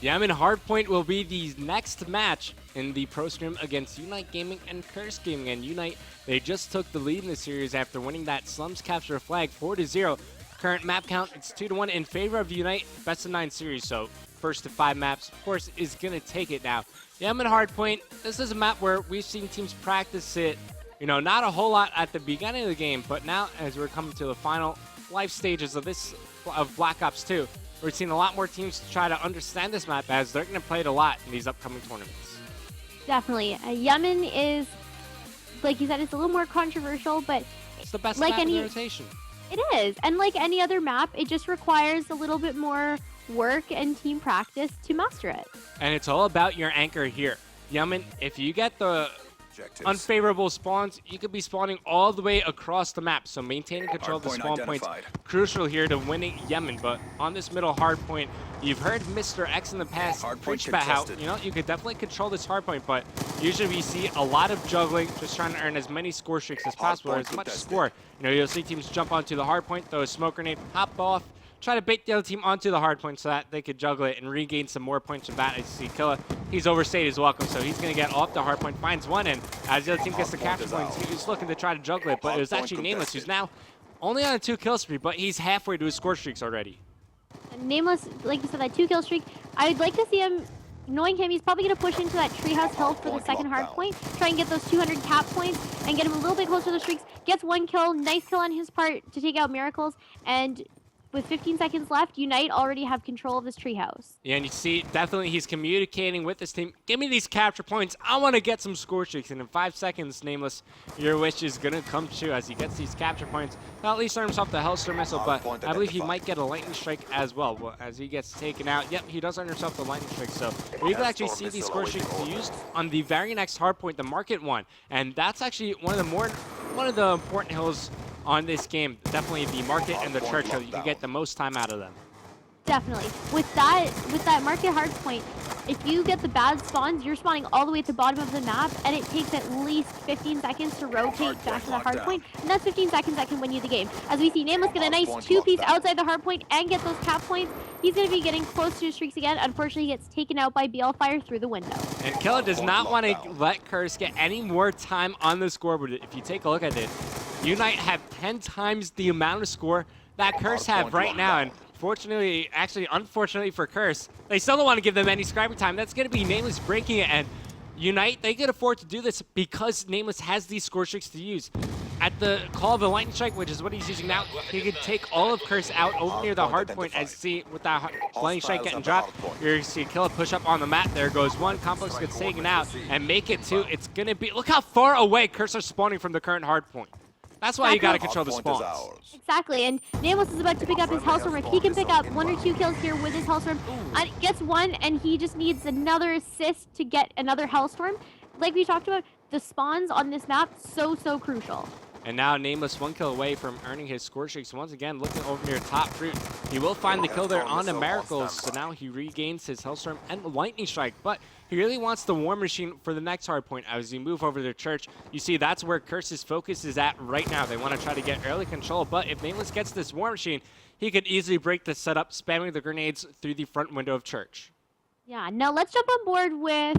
Yemen Hardpoint will be the next match in the ProScrim against UNiTE Gaming and Curse Gaming. And UNiTE, they just took the lead in the series after winning that Slums Capture flag 4-0. Current map count, it's 2-1 in favor of UNiTE. Best of 9 series, so first to 5 maps, of course, is going to take it now. Yemen Hardpoint, this is a map where we've seen teams practice it, you know, not a whole lot at the beginning of the game, but now as we're coming to the final life stages of Black Ops 2, we're seeing a lot more teams try to understand this map as they're going to play it a lot in these upcoming tournaments. Definitely. Yemen is, like you said, it's a little more controversial, but it's the best like map in the rotation. It is. And like any other map, it just requires a little bit more work and team practice to master it. And it's all about your anchor here. Yemen, if you get the unfavorable spawns, you could be spawning all the way across the map. So maintaining control of the spawn points, crucial here to winning Yemen. But on this middle hard point, you've heard Mr. X in the past preach about how, you know, you could definitely control this hard point, but usually we see a lot of juggling, just trying to earn as many score streaks as possible, or as much score. You know, you'll see teams jump onto the hard point, throw a smoke grenade, hop off, try to bait the other team onto the hard point so that they could juggle it and regain some more points from that. As you see Killa, he's overstayed his welcome, so he's going to get off the hard point, finds one, and as the other team gets the capture points, he's looking to try to juggle it, but it was actually Nameless, who's now only on a 2-kill streak, but he's halfway to his score streaks already. And Nameless, like you said, that 2-kill streak, I'd like to see him, knowing him, he's probably going to push into that treehouse hill for the second hard point, try and get those 200 cap points, and get him a little bit closer to the streaks, gets 1 kill, nice kill on his part to take out Miracles, and with 15 seconds left, UNiTE already have control of this treehouse. Yeah, and you see, definitely he's communicating with this team. Give me these capture points. I want to get some score streaks. And in 5 seconds, Nameless, your wish is going to come true as he gets these capture points. He'll at least earn himself the Hellstorm missile, but I believe he might get a lightning strike as well. But as he gets taken out, yep, he does earn himself the lightning strike. So we can actually see these score streaks used on the very next hard point, the Market one. And that's actually one of the important hills on this game. Definitely the Market and the Church hill. You can get the most time out of them. Definitely. With that Market hard point, if you get the bad spawns, you're spawning all the way at the bottom of the map, and it takes at least 15 seconds to rotate back to the hard point, and that's 15 seconds that can win you the game. As we see Nameless get a nice 2-piece outside the hard point and get those cap points, he's going to be getting close to his streaks again. Unfortunately, he gets taken out by BL Fire through the window. And Killa does not want to let Curse get any more time on the scoreboard. If you take a look at it, UNiTE have 10 times the amount of score that Curse have right now, and unfortunately for Curse, they still don't want to give them any scribing time. That's going to be Nameless breaking it, and UNiTE, they can afford to do this because Nameless has these score streaks to use. At the call of the lightning strike, which is what he's using now, he could take all of Curse out over near the hard point. As you see with that lightning strike getting dropped, you're going to see Killa push up on the map. There goes one. Complex gets taken out and make it 2. It's going to be, look how far away Curse are spawning from the current hard point. That's why you got to control the spawns. Exactly, and Nameless is about to pick up his Hellstorm. If he can pick up 1 or 2 kills here with his Hellstorm, gets 1, and he just needs another assist to get another Hellstorm. Like we talked about, the spawns on this map, so crucial. And now Nameless 1 kill away from earning his score streaks. Once again, looking over near top fruit. He will find the kill there on the Miracles, so now he regains his Hellstorm and Lightning Strike. But he really wants the War Machine for the next hard point. As you move over to Church, you see that's where Curse's focus is at right now. They want to try to get early control, but if Nameless gets this War Machine, he could easily break the setup, spamming the grenades through the front window of Church. Yeah, now let's go on board with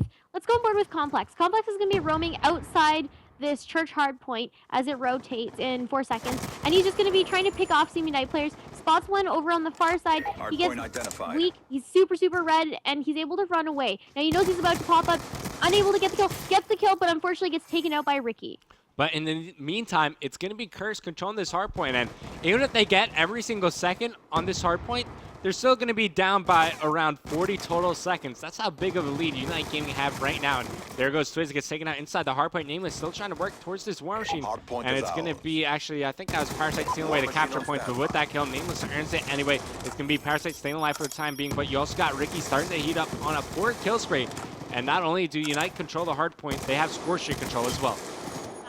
Complex. Complex is going to be roaming outside this Church hard point as it rotates in 4 seconds, and he's just going to be trying to pick off some UNiTE players. Spots one over on the far side. He gets weak. He's super red, and he's able to run away. Now he knows he's about to pop up, unable to get the kill. Gets the kill, but unfortunately gets taken out by Ricky. But in the meantime, it's going to be Curse controlling this hard point, and even if they get every single second on this hard point, they're still going to be down by around 40 total seconds. That's how big of a lead UNiTE Gaming have right now. And there goes Twiz, gets taken out inside the hardpoint. Nameless still trying to work towards this War Machine. And it's going to be actually, I think that was Parasite stealing away the capture points. But with that kill, Nameless earns it anyway. It's going to be Parasite staying alive for the time being. But you also got Ricky starting to heat up on a 4 kill spree. And not only do UNiTE control the hardpoint, they have score streak control as well.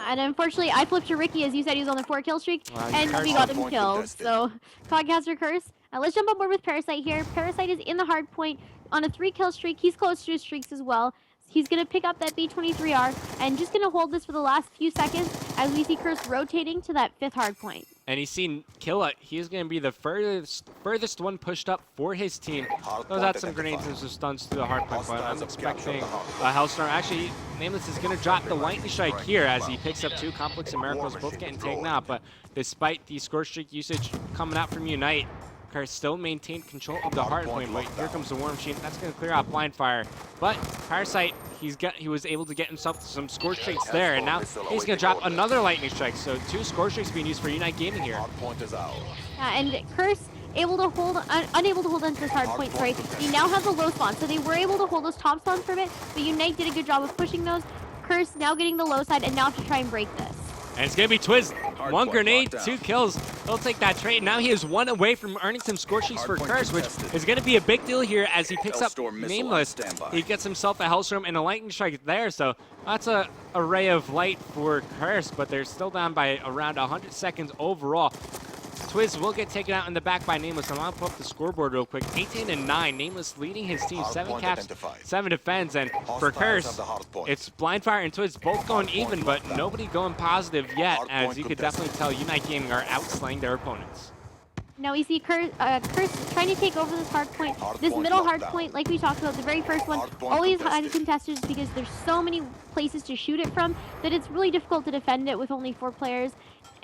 And unfortunately, I flipped to Ricky, as you said, he was on the 4 kill streak, and we got him killed. So, Podcaster Curse. Let's jump on board with Parasite here. Parasite is in the hard point on a 3 kill streak. He's close to his streaks as well. He's going to pick up that B-23R and just going to hold this for the last few seconds as we see Curse rotating to that 5th hard point. And you see Killa, he's going to be the furthest one pushed up for his team. Throws out some grenades and some stuns to the hard point, but I'm expecting a Hellstorm. Actually, Nameless is going to drop the lightning strike here as he picks up 2 Complex and Miracles, both getting taken out. But despite the score streak usage coming out from UNiTE, Curse still maintained control of the hard point, but here comes the War Machine. That's going to clear out Blind Fire. But Parasite, he was able to get himself some score streaks there, and now he's going to drop another lightning strike. So 2 score streaks being used for UNiTE Gaming here. Yeah, and Curse unable to hold onto this hard point. Sorry, he now has a low spawn, so they were able to hold those top spawns for a bit. But UNiTE did a good job of pushing those. Curse now getting the low side, and now have to try and break this. And it's going to be Twiz. 1 grenade, 2 kills. He'll take that trade. Now he is 1 away from earning some score sheets for Curse, which is going to be a big deal here as he picks up Nameless. He gets himself a Hellstorm and a lightning strike there, so that's a ray of light for Curse, but they're still down by around 100 seconds overall. Twiz will get taken out in the back by Nameless. I'm going to pull up the scoreboard real quick. 18-9. Nameless leading his team. 7 caps, 7 defends. And for Curse, it's Blind Fire and Twiz both going even, but nobody going positive yet, as you could definitely tell UNiTE Gaming are outslaying their opponents. Now we see Curse trying to take over this hard point. This middle hard point, like we talked about, the very first one, always highly contested because there's so many places to shoot it from that it's really difficult to defend it with only 4 players.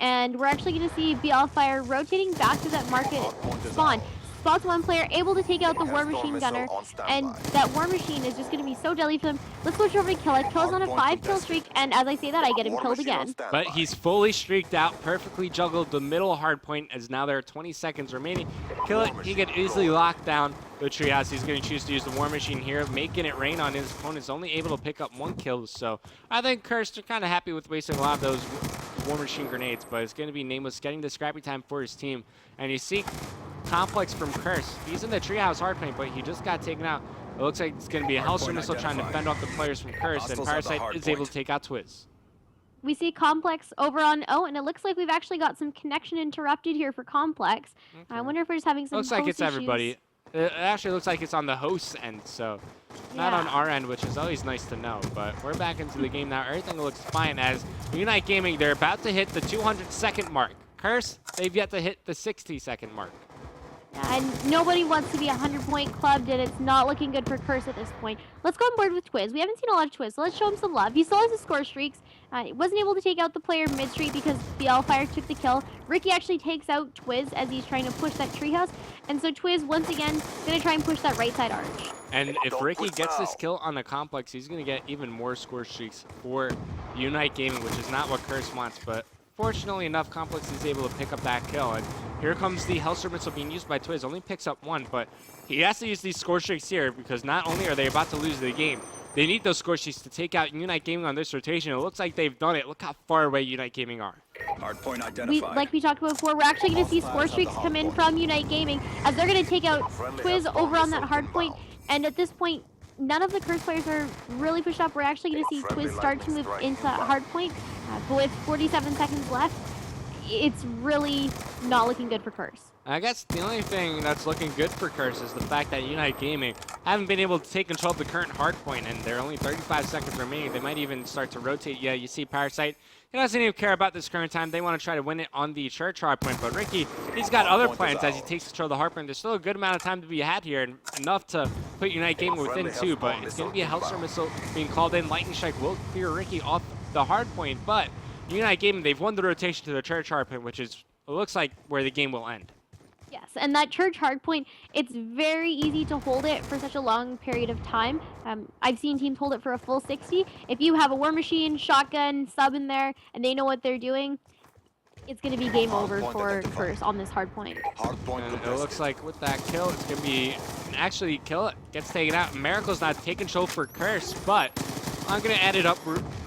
And we're actually going to see BL Fire rotating back to that market spawn. Spots 1 player, able to take out the War Machine Gunner, and that War Machine is just going to be so deadly for them. Let's switch over to Killa. Killa's on a 5-kill streak, and as I say that, I get him killed again. But he's fully streaked out, perfectly juggled the middle hard point, as now there are 20 seconds remaining. Killa, he could easily lock down the treehouse. He's going to choose to use the War Machine here, making it rain on his opponents, only able to pick up 1 kill. So I think Curse are kind of happy with wasting a lot of those War Machine grenades, but it's going to be Nameless getting the scrappy time for his team. And you see Complex from Curse. He's in the treehouse hard point, but he just got taken out. It looks like it's going to be a Hellstorm missile trying to fend off the players from Curse, and Parasite is able to take out Twiz. We see Complex over on O, and it looks like we've actually got some connection interrupted here for Complex. Okay. I wonder if we're just having some looks like it's issues. Everybody. It actually looks like it's on the host's end, so not on our end, which is always nice to know. But we're back into the game now. Everything looks fine as UNiTE Gaming, they're about to hit the 200-second mark. Curse, they've yet to hit the 60-second mark. And nobody wants to be 100-point clubbed, and it's not looking good for Curse at this point. Let's go on board with Twiz. We haven't seen a lot of Twiz, so let's show him some love. He still has his score streaks. He wasn't able to take out the player mid-street because BL Fire took the kill. Ricky actually takes out Twiz as he's trying to push that treehouse. And so Twiz, once again, going to try and push that right side arch. And if Ricky gets this kill on the Complex, he's going to get even more score streaks for UNiTE Gaming, which is not what Curse wants, but fortunately enough, Complex is able to pick up that kill. And here comes the Hellstorm missile being used by Twiz. Only picks up 1, but he has to use these score streaks here because not only are they about to lose the game, they need those score streaks to take out UNiTE Gaming on this rotation. It looks like they've done it. Look how far away UNiTE Gaming are. Hardpoint identified. Like we talked about before, we're actually going to see score streaks come in from UNiTE Gaming as they're going to take out Twiz over on that hard point. And at this point, none of the Curse players are really pushed up. We're actually going to see Twiz start to move into that hard point. But with 47 seconds left, it's really not looking good for Curse. I guess the only thing that's looking good for Curse is the fact that UNiTE Gaming haven't been able to take control of the current hard point, and there are only 35 seconds remaining. They might even start to rotate. Yeah, you see Parasite. He doesn't even care about this current time. They want to try to win it on the church hard point, but Ricky, he's got other plans as he takes control of the hard point. There's still a good amount of time to be had here, and enough to put UNiTE Gaming within 2, but it's going to be a Hellstorm missile being called in. Lightning Strike will clear Ricky off the hard point, but UNiTE Gaming, they've won the rotation to the church hard point, which is, it looks like, where the game will end. Yes, and that church hardpoint, it's very easy to hold it for such a long period of time. I've seen teams hold it for a full 60. If you have a War Machine, shotgun, sub in there, and they know what they're doing, it's going to be game over for Curse on this hardpoint. And it looks like with that kill, it's going to be, actually, kill it, gets taken out. Miracle's not taking control for Curse, but I'm going to add it up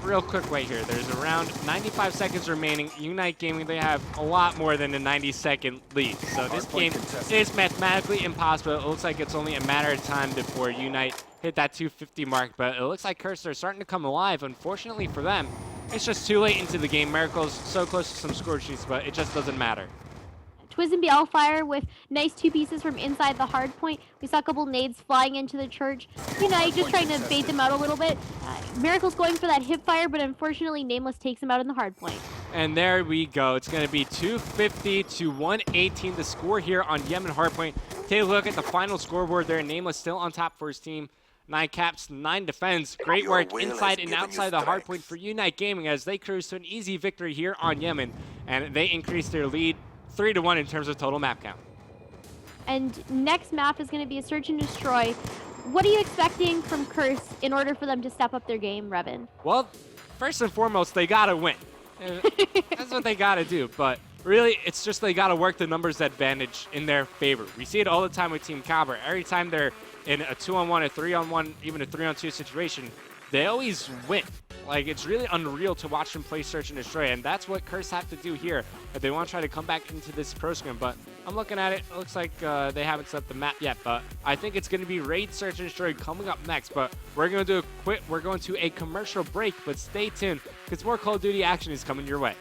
real quick right here. There's around 95 seconds remaining. UNiTE Gaming, they have a lot more than a 90-second lead. So this game is mathematically impossible. It looks like it's only a matter of time before UNiTE hit that 250 mark. But it looks like Curse are starting to come alive. Unfortunately for them, it's just too late into the game. Miracle's so close to some score sheets, but it just doesn't matter. Twiz and BL Fire with nice 2 pieces from inside the hard point. We saw a couple nades flying into the church. UNiTE just trying to bait them out a little bit. Miracle's going for that hip fire, but unfortunately Nameless takes him out in the hard point. And there we go. It's going to be 250 to 118 the score here on Yemen Hardpoint. Take a look at the final scoreboard there. Nameless still on top for his team. 9 caps, 9 defends. Great work inside and outside the hardpoint for UNiTE Gaming as they cruise to an easy victory here on Yemen. And they increase their lead 3-1 in terms of total map count. And next map is going to be a search and destroy. What are you expecting from Curse in order for them to step up their game, Revin? Well, first and foremost, they got to win. That's what they got to do. But really, it's just they got to work the numbers advantage in their favor. We see it all the time with Team Caliber. Every time they're in a 2-on-1, a 3-on-1, even a 3-on-2 situation, they always win. Like, it's really unreal to watch them play Search and Destroy, and that's what Curse have to do here if they want to try to come back into this ProScrim. But I'm looking at it. It looks like they haven't set the map yet, but I think it's going to be Raid Search and Destroy coming up next. But we're going to do a commercial break, but stay tuned because more Call of Duty action is coming your way.